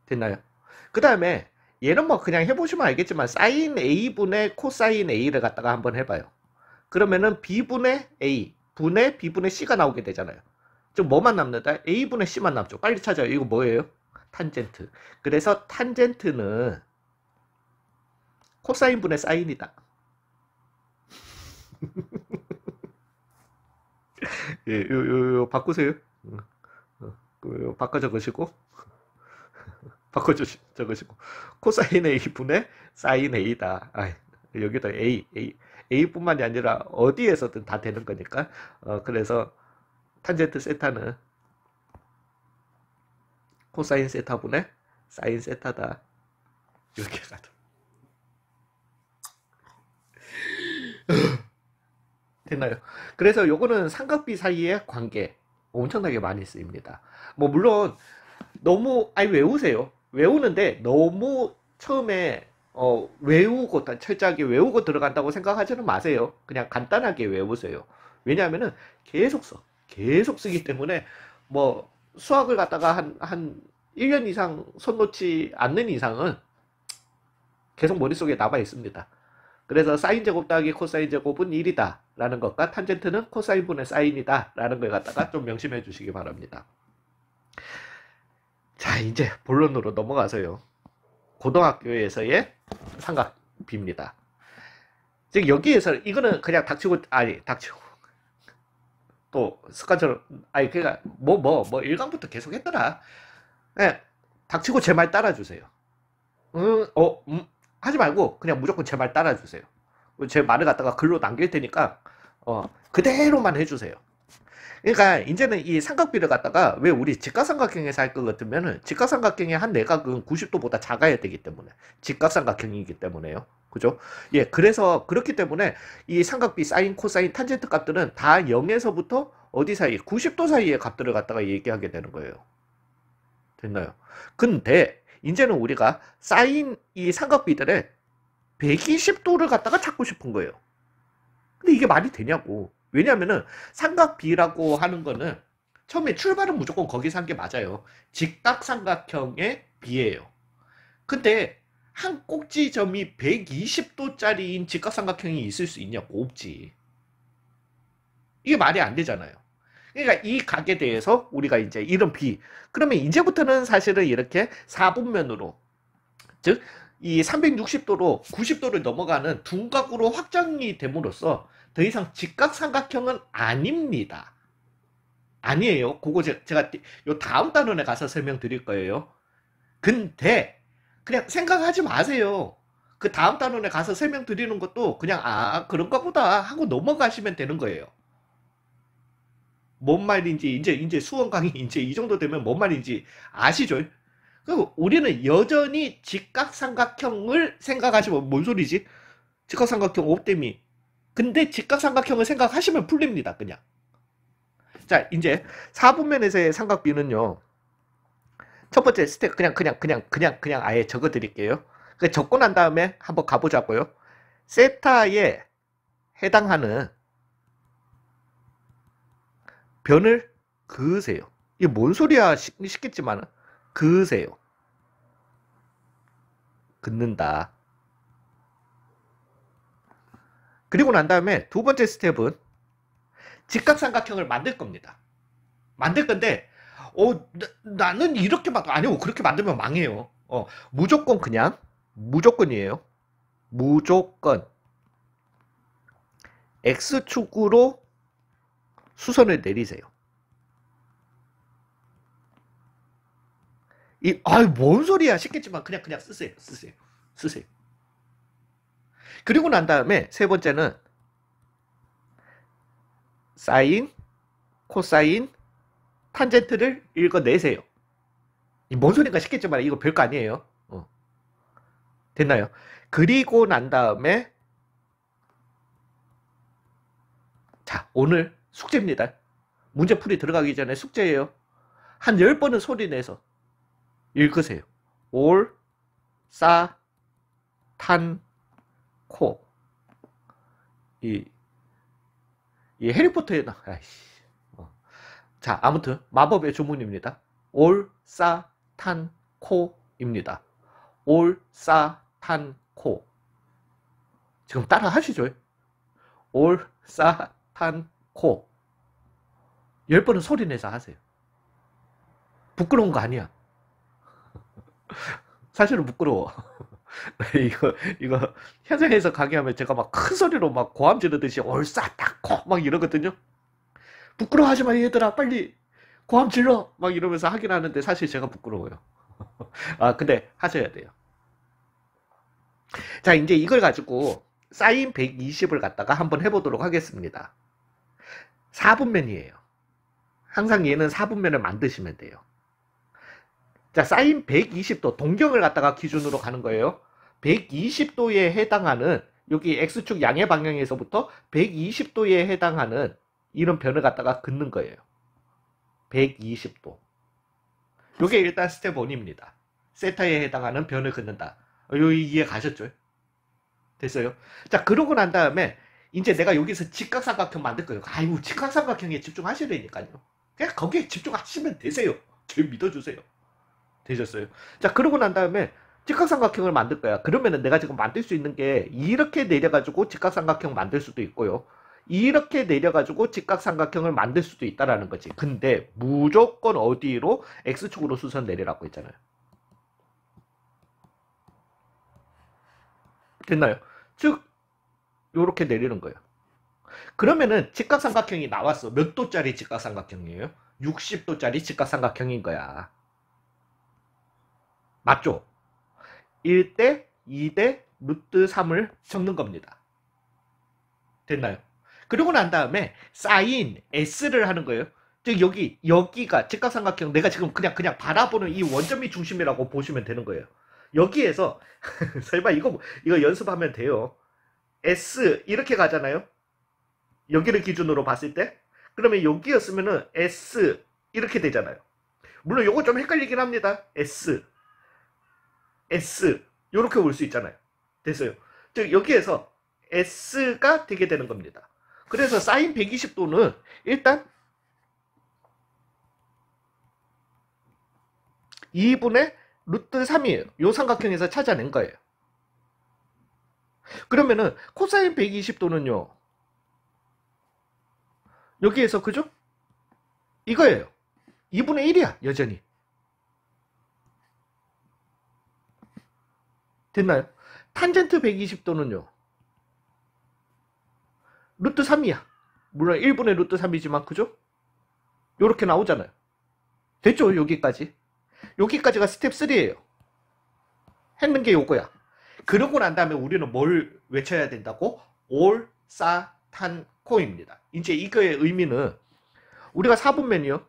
됐나요? 그 다음에 얘는 뭐 그냥 해보시면 알겠지만 사인 A분의 코사인 A를 갖다가 한번 해봐요. 그러면은 B분의 A 분의 B분의 C가 나오게 되잖아요. 좀 뭐만 남는다? A분의 C만 남죠. 빨리 찾아요. 이거 뭐예요? 탄젠트. 그래서 탄젠트는 코사인분의 사인이다. 예, 요 바꾸세요. 바꿔 적으시고 적으시고 코사인 A분의 사인 A다. 여기다 A뿐만이 아니라 어디에서든 다 되는 거니까. 그래서 탄젠트 세타는 코사인 세타분의 사인 세타다. 이렇게 가도 됐나요? 그래서 요거는 삼각비 사이의 관계 엄청나게 많이 쓰입니다. 뭐 물론 너무 외우세요. 외우는데 너무 처음에 외우고 철저하게 외우고 들어간다고 생각하지는 마세요. 그냥 간단하게 외우세요. 왜냐하면은 계속 쓰기 때문에 뭐 수학을 갖다가 한 1년 이상 손 놓지 않는 이상은 계속 머릿속에 남아 있습니다. 그래서 사인 제곱 더하기 코사인 제곱은 1이다 라는 것과 탄젠트는 코사인분의 사인이다 라는 걸 갖다가 좀 명심해 주시기 바랍니다. 자, 이제 본론으로 넘어가서요. 고등학교에서의 삼각비입니다. 즉 여기에서 이거는 그냥 닥치고 또 습관처럼 그러니까 뭐 1강부터 계속 했더라. 네, 닥치고 제 말 따라주세요. 하지 말고 그냥 무조건 제 말 따라주세요. 제 말을 갖다가 글로 남길 테니까 그대로만 해주세요. 그러니까 이제는 이 삼각비를 갖다가 왜 우리 직각삼각형에서 할 것 같으면은 직각삼각형의 한 내각은 90도보다 작아야 되기 때문에 직각삼각형이기 때문에요. 그죠? 예, 그래서 그렇기 때문에 이 삼각비 사인, 코사인, 탄젠트 값들은 다 0에서부터 어디 사이? 90도 사이의 값들을 갖다가 얘기하게 되는 거예요. 됐나요? 근데 이제는 우리가 사인 이 삼각비들의 120도를 갖다가 찾고 싶은 거예요. 근데 이게 말이 되냐고. 왜냐면은 삼각비라고 하는 거는 처음에 출발은 무조건 거기서 한 게 맞아요. 직각삼각형의 비예요. 근데 한 꼭지점이 120도짜리인 직각삼각형이 있을 수 있냐고. 없지. 이게 말이 안 되잖아요. 그러니까 이 각에 대해서 우리가 이제 이런 비, 그러면 이제부터는 사실은 이렇게 4분면으로, 즉 이 360도로 90도를 넘어가는 둔각으로 확장이 됨으로써 더 이상 직각삼각형은 아닙니다. 아니에요. 그거 제가 요 다음 단원에 가서 설명드릴 거예요. 근데 그냥 생각하지 마세요. 그 다음 단원에 가서 설명드리는 것도 그냥 그런가 보다 하고 넘어가시면 되는 거예요. 뭔 말인지 이제 수원 강의 이제 이 정도 되면 뭔 말인지 아시죠? 그리고 우리는 여전히 직각삼각형을 생각하시면 뭔 소리지? 직각삼각형 옵땜이. 근데 직각삼각형을 생각하시면 풀립니다. 그냥. 자, 이제 4분면에서의 삼각비는요. 첫 번째 스텝 그냥 아예 적어 드릴게요. 적고 난 다음에 한번 가보자고요. 세타에 해당하는 변을 그으세요. 이게 뭔 소리야 싶겠지만 그으세요. 긋는다. 그리고 난 다음에 두 번째 스텝은 직각삼각형을 만들 겁니다. 만들 건데 나는 이렇게 아니요 그렇게 만들면 망해요. 무조건 그냥 무조건이에요. 무조건 X축으로 수선을 내리세요. 뭔 소리야 싶겠지만 그냥 쓰세요. 그리고 난 다음에 세 번째는 사인, 코사인, 탄젠트를 읽어내세요. 뭔 소리인가 싶겠지만 이거 별거 아니에요. 됐나요? 그리고 난 다음에 자, 오늘 숙제입니다. 문제풀이 들어가기 전에 숙제예요. 한 10번은 소리 내서 읽으세요. 올, 싸, 탄, 코. 이 해리포터에 자, 아무튼 마법의 주문입니다. 올, 싸, 탄, 코입니다. 올, 싸, 탄, 코. 지금 따라 하시죠. 올, 싸, 탄, 코. 10번은 소리 내서 하세요. 부끄러운 거 아니야. 사실은 부끄러워. 이거 현장에서 강의하면 제가 막 큰 소리로 막 고함 지르듯이 올싸딱코 막 이러거든요. 부끄러워하지 마 얘들아 빨리 고함 질러 막 이러면서 하긴 하는데 사실 제가 부끄러워요. 근데 하셔야 돼요. 자, 이제 이걸 가지고 사인 120을 갖다가 한번 해보도록 하겠습니다. 4분면이에요. 항상 얘는 4분면을 만드시면 돼요. 자, 사인 120도 동경을 갖다가 기준으로 가는 거예요. 120도에 해당하는 여기 X축 양의 방향에서부터 120도에 해당하는 이런 변을 갖다가 긋는 거예요. 120도. 요게 일단 스텝 1입니다. 세타에 해당하는 변을 긋는다. 이해 가셨죠? 됐어요? 자, 그러고 난 다음에 이제 내가 여기서 직각삼각형 만들 거예요. 아이고, 직각삼각형에 집중하시려니까요. 그냥 거기에 집중하시면 되세요. 저 믿어주세요. 되셨어요? 자, 그러고 난 다음에 직각삼각형을 만들 거야. 그러면은 내가 지금 만들 수 있는 게 이렇게 내려가지고 직각삼각형 만들 수도 있고요. 이렇게 내려가지고 직각삼각형을 만들 수도 있다라는 거지. 근데 무조건 어디로? X축으로 수선 내리라고 했잖아요. 됐나요? 즉 요렇게 내리는 거예요. 그러면은 직각삼각형이 나왔어. 몇 도짜리 직각삼각형이에요? 60도짜리 직각삼각형인 거야. 맞죠? 1대 2대 루트 3을 적는 겁니다. 됐나요? 그러고 난 다음에 사인 S를 하는 거예요. 즉 여기가 직각삼각형 내가 지금 그냥 바라보는 이 원점이 중심이라고 보시면 되는 거예요. 여기에서 설마 이거 연습하면 돼요. S 이렇게 가잖아요. 여기를 기준으로 봤을 때 그러면 여기였으면은 S 이렇게 되잖아요. 물론 요거 좀 헷갈리긴 합니다. S 요렇게 올 수 있잖아요. 됐어요. 즉 여기에서 S가 되게 되는 겁니다. 그래서 사인 120도는 일단 2분의 루트 3이에요. 요 삼각형에서 찾아낸 거예요. 그러면은 코사인 120도는요. 여기에서 그죠? 이거예요. 2분의 1이야. 여전히. 됐나요? 탄젠트 120도는요. 루트 3이야. 물론 1분의 루트 3이지만 그죠? 요렇게 나오잖아요. 됐죠? 여기까지. 여기까지가 스텝 3예요. 했는 게 요거야. 그러고 난 다음에 우리는 뭘 외쳐야 된다고? 올사탄코입니다. 이제 이거의 의미는 우리가 4분면이요.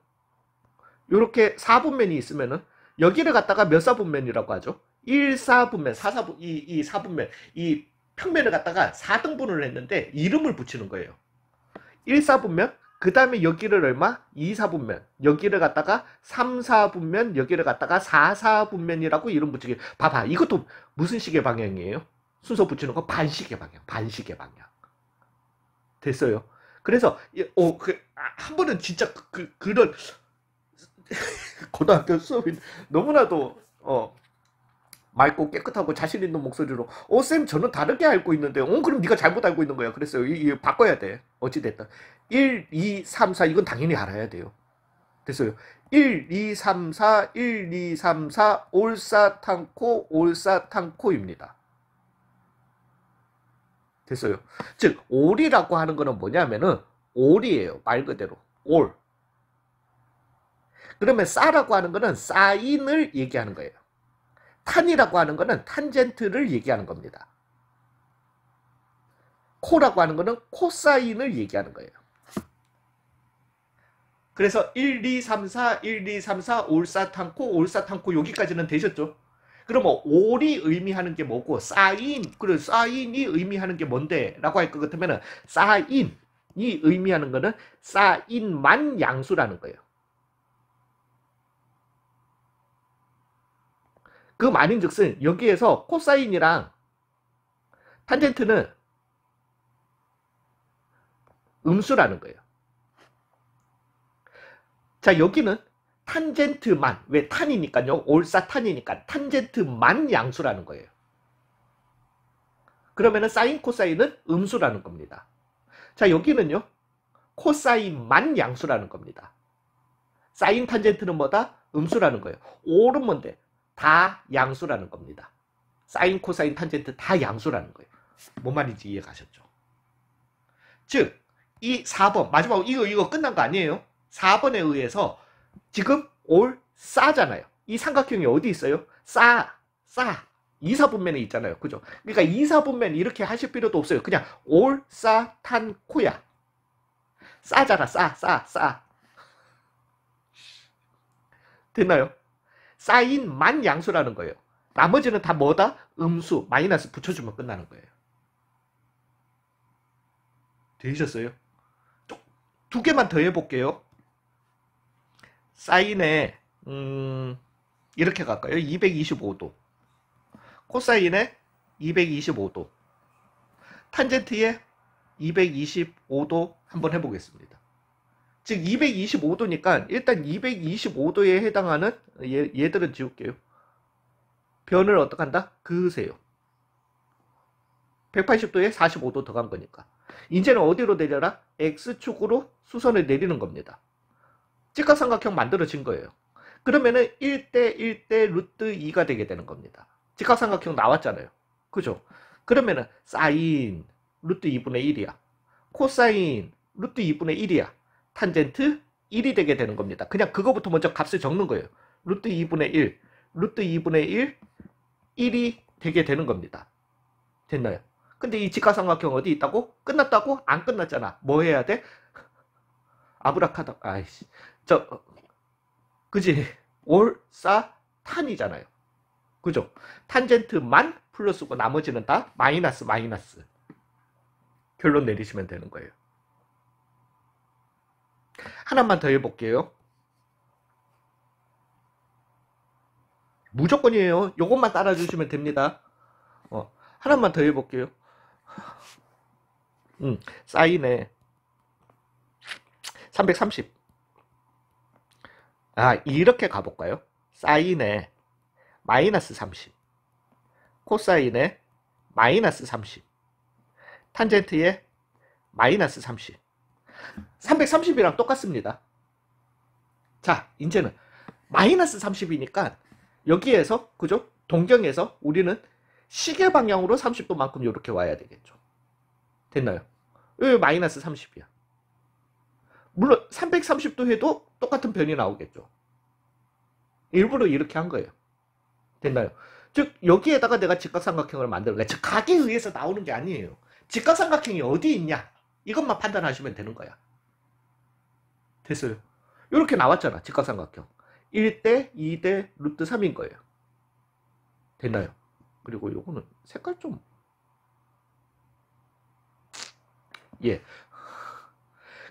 요렇게 4분면이 있으면은 여기를 갖다가 몇 사분면이라고 하죠? 1사분면, 4사분, 이 4분면, 이 평면을 갖다가 4등분을 했는데 이름을 붙이는 거예요. 1사분면, 그 다음에 여기를 얼마? 2사분면, 여기를 갖다가 3사분면, 여기를 갖다가 4사분면이라고 이름 붙이기. 봐봐, 이것도 무슨 식의 방향이에요? 순서 붙이는 거 반식의 방향, 반식의 방향. 됐어요. 그래서 한 번은 진짜 그런 고등학교 수업이 너무나도 맑고 깨끗하고 자신 있는 목소리로 쌤 저는 다르게 알고 있는데 그럼 네가 잘못 알고 있는 거야. 그랬어요. 이거 바꿔야 돼. 어찌됐든 1, 2, 3, 4 이건 당연히 알아야 돼요. 됐어요. 1, 2, 3, 4 1, 2, 3, 4 올사탄코입니다. 됐어요. 즉 올이라고 하는 거는 뭐냐면은 올이에요. 말 그대로 올. 그러면 싸라고 하는 거는 사인을 얘기하는 거예요. 탄이라고 하는 거는 탄젠트를 얘기하는 겁니다. 코라고 하는 거는 코사인을 얘기하는 거예요. 그래서 1, 2, 3, 4, 1, 2, 3, 4 올사탄코 여기까지는 되셨죠? 그러면 올이 의미하는 게 뭐고 그리고 사인이 의미하는 게 뭔데? 라고 할 것 같으면 사인이 의미하는 거는 사인만 양수라는 거예요. 그 말인즉슨 여기에서 코사인이랑 탄젠트는 음수라는 거예요. 자 여기는 탄젠트만, 왜 탄이니까요. 올사탄이니까 탄젠트만 양수라는 거예요. 그러면은 사인 코사인은 음수라는 겁니다. 자 여기는요. 코사인만 양수라는 겁니다. 사인 탄젠트는 뭐다? 음수라는 거예요. 올은 뭔데? 다 양수라는 겁니다. 사인 코사인 탄젠트 다 양수라는 거예요. 뭔 말인지 이해 가셨죠? 즉 이 4번 마지막 이거 끝난 거 아니에요? 4번에 의해서 지금 올싸잖아요. 이 삼각형이 어디 있어요? 싸 2사분면에 있잖아요. 그죠? 그러니까 2사분면 이렇게 하실 필요도 없어요. 그냥 올싸탄코야. 싸잖아. 싸 됐나요? 사인만 양수라는 거예요. 나머지는 다 뭐다? 음수, 마이너스 붙여주면 끝나는 거예요. 되셨어요? 두 개만 더 해볼게요. 사인에 이렇게 갈까요? 225도. 코사인에 225도. 탄젠트에 225도 한번 해보겠습니다. 즉 225도니까 일단 225도에 해당하는 얘들은 지울게요. 변을 어떻게 한다? 그으세요. 180도에 45도 더 간 거니까. 이제는 어디로 내려라? X축으로 수선을 내리는 겁니다. 직각삼각형 만들어진 거예요. 그러면은 1대 1대 루트 2가 되게 되는 겁니다. 직각삼각형 나왔잖아요. 그죠? 그러면은 사인 루트 2분의 1이야. 코사인 루트 2분의 1이야. 탄젠트 1이 되게 되는 겁니다. 그냥 그거부터 먼저 값을 적는 거예요. 루트 2분의 1, 루트 2분의 1, 1이 되게 되는 겁니다. 됐나요? 근데 이 직각삼각형 어디 있다고? 끝났다고? 안 끝났잖아. 뭐 해야 돼? 아브라카다, 아이씨. 그지? 올사탄이잖아요. 그죠? 탄젠트만 플러스고 나머지는 다 마이너스, 마이너스. 결론 내리시면 되는 거예요. 하나만 더 해볼게요. 무조건이에요. 요것만 따라주시면 됩니다. 하나만 더 해볼게요. 사인에 330. 이렇게 가볼까요? 사인에 마이너스 30. 코사인에 마이너스 30. 탄젠트에 마이너스 30. 330이랑 똑같습니다. 자, 이제는 마이너스 30이니까 여기에서, 그죠? 동경에서 우리는 시계 방향으로 30도만큼 이렇게 와야 되겠죠. 됐나요? 왜 마이너스 30이야? 물론 330도 해도 똑같은 변이 나오겠죠. 일부러 이렇게 한 거예요. 됐나요? 즉 여기에다가 내가 직각삼각형을 만드는 거야. 즉 각에 의해서 나오는 게 아니에요. 직각삼각형이 어디 있냐? 이것만 판단하시면 되는 거야. 됐어요. 이렇게 나왔잖아. 직각삼각형. 1대 2대 루트 3인 거예요. 됐나요? 그리고 요거는 색깔 좀 예.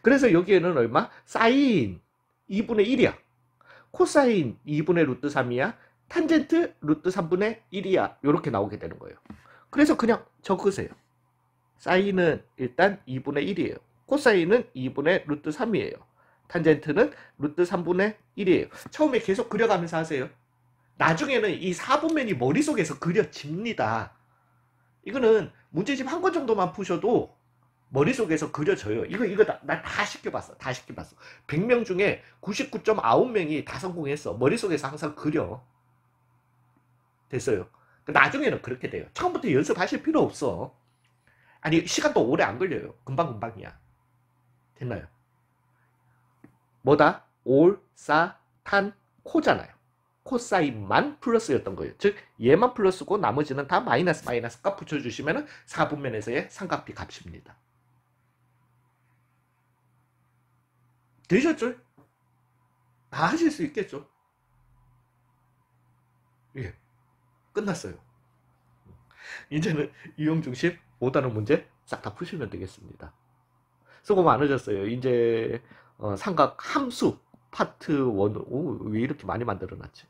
그래서 여기에는 얼마? 사인 2분의 1이야. 코사인 2분의 루트 3이야. 탄젠트 루트 3분의 1이야. 이렇게 나오게 되는 거예요. 그래서 그냥 적으세요. 사인은 일단 2분의 1이에요. 코사인은 2분의 루트 3이에요. 탄젠트는 루트 3분의 1이에요. 처음에 계속 그려가면서 하세요. 나중에는 이 4분면이 머릿속에서 그려집니다. 이거는 문제집 한 권 정도만 푸셔도 머릿속에서 그려져요. 이거 나 다 시켜봤어. 다 시켜봤어. 100명 중에 99.9명이 다 성공했어. 머릿속에서 항상 그려. 됐어요. 나중에는 그렇게 돼요. 처음부터 연습하실 필요 없어. 아니 시간도 오래 안 걸려요. 금방금방이야. 됐나요? 뭐다? 올, 사, 탄, 코잖아요. 코사인만 플러스였던 거예요. 즉 얘만 플러스고 나머지는 다 마이너스 마이너스 값 붙여주시면 4분면에서의 삼각비 값입니다. 되셨죠? 다 하실 수 있겠죠? 예, 끝났어요. 이제는 유형중심 5단원 문제 싹 다 푸시면 되겠습니다. 수고 많으셨어요. 이제 삼각 함수 파트 1으로 왜 이렇게 많이 만들어놨지?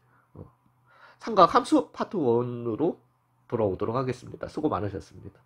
삼각 함수 파트 1으로 돌아오도록 하겠습니다. 수고 많으셨습니다.